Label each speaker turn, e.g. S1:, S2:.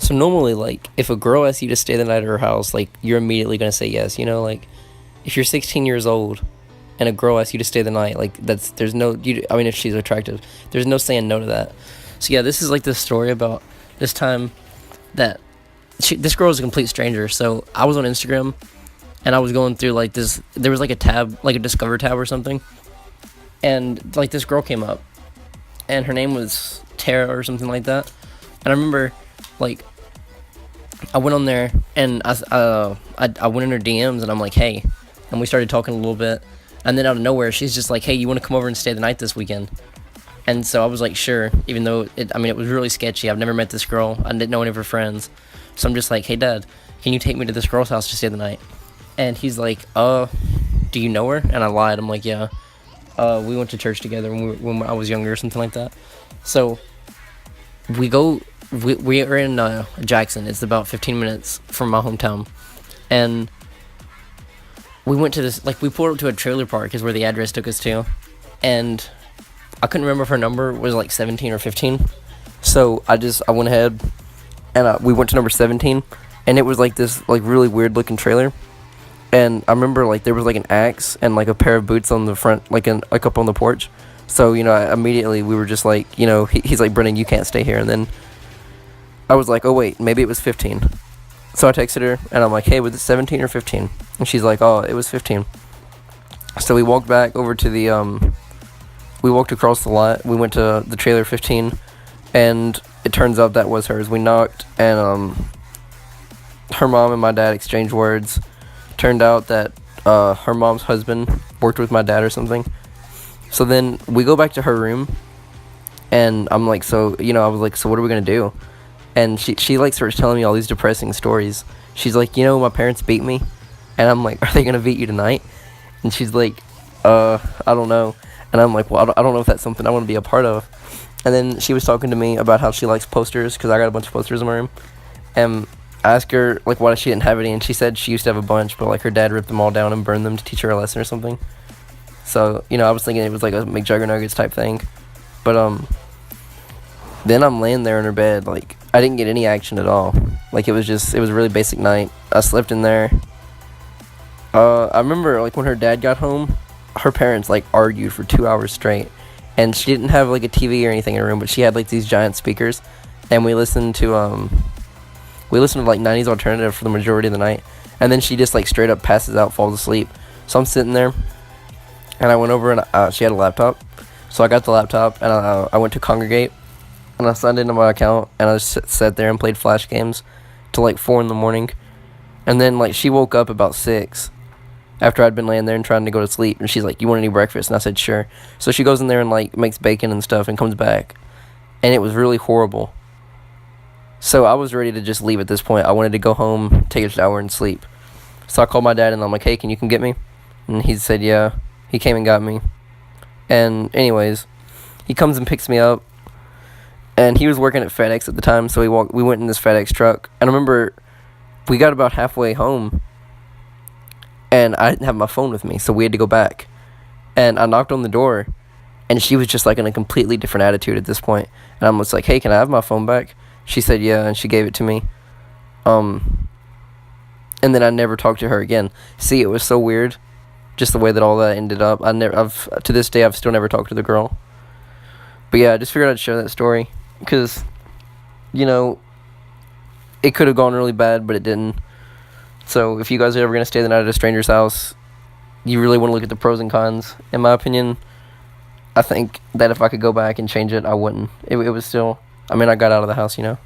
S1: So normally, like, if a girl asks you to stay the night at her house, like, you're immediately gonna say yes. You know, like, if you're 16 years old and a girl asks you to stay the night, like, there's no, I mean, if she's attractive, there's no saying no to that. So yeah, this is like this story about this time that this girl is a complete stranger. So I was on Instagram and I was going through like this. There was like a tab, like a Discover tab or something, and like this girl came up, and her name was Tara or something like that. And I remember, like, I went on there and I went in her DMs and I'm like, hey, and we started talking a little bit, and then out of nowhere she's just like, hey, you want to come over and stay the night this weekend? And so I was like, sure, even though it was really sketchy. I've never met this girl. I didn't know any of her friends. So I'm just like, hey, Dad, can you take me to this girl's house to stay the night? And he's like, do you know her? And I lied. I'm like, yeah. We went to church together when I was younger or something like that. So we are in Jackson. It's about 15 minutes from my hometown. And we went to this, like, we pulled up to a trailer park is where the address took us to. And I couldn't remember if her number was like 17 or 15. So I went ahead and we went to number 17, and it was like this like really weird looking trailer. And I remember like there was like an axe and like a pair of boots on the front, like up on the porch. So, you know, immediately we were just like, you know, he's like, Brennan, you can't stay here. And then I was like, oh wait, maybe it was 15. So I texted her and I'm like, hey, was it 17 or 15? And she's like, oh, it was 15. So we walked back over to the we walked across the lot. We went to the trailer 15, and it turns out that was hers. We knocked, and her mom and my dad exchanged words. Turned out that her mom's husband worked with my dad or something. So then we go back to her room, and I'm like, so, you know, I was like, so what are we gonna do? And she like starts telling me all these depressing stories. She's like, you know, my parents beat me, and I'm like, are they gonna beat you tonight? And she's like, I don't know. And I'm like, well, I don't know if that's something I want to be a part of. And then she was talking to me about how she likes posters, because I got a bunch of posters in my room. And I asked her, like, why she didn't have any, and she said she used to have a bunch, but, like, her dad ripped them all down and burned them to teach her a lesson or something. So, you know, I was thinking it was, like, a McJuggernuggets type thing. But, then I'm laying there in her bed, like, I didn't get any action at all. Like, it was a really basic night. I slept in there. I remember, like, when her dad got home, her parents, like, argued for 2 hours straight. And she didn't have, like, a TV or anything in her room, but she had, like, these giant speakers. And we listened to, like, 90s alternative for the majority of the night. And then she just, like, straight up passes out, falls asleep. So I'm sitting there, and I went over, and she had a laptop. So I got the laptop, and I went to Congregate, and I signed into my account, and I just sat there and played Flash games till, like, 4 in the morning. And then, like, she woke up about 6. After I'd been laying there and trying to go to sleep, and she's like, you want any breakfast? And I said, sure. So she goes in there and, like, makes bacon and stuff and comes back, and it was really horrible. So I was ready to just leave at this point. I wanted to go home, take a shower, and sleep. So I called my dad, and I'm like, hey, can you come get me? And he said, yeah. He came and got me. And anyways, he comes and picks me up, and he was working at FedEx at the time, so we went in this FedEx truck. And I remember we got about halfway home, and I didn't have my phone with me, so we had to go back. And I knocked on the door, and she was just, like, in a completely different attitude at this point. And I'm just like, hey, can I have my phone back? She said, yeah, and she gave it to me. And then I never talked to her again. See, it was so weird, just the way that all that ended up. To this day, I've still never talked to the girl. But yeah, I just figured I'd share that story, because, you know, it could have gone really bad, but it didn't. So if you guys are ever going to stay the night at a stranger's house, you really want to look at the pros and cons. In my opinion, I think that if I could go back and change it, I wouldn't. It was still, I mean, I got out of the house, you know.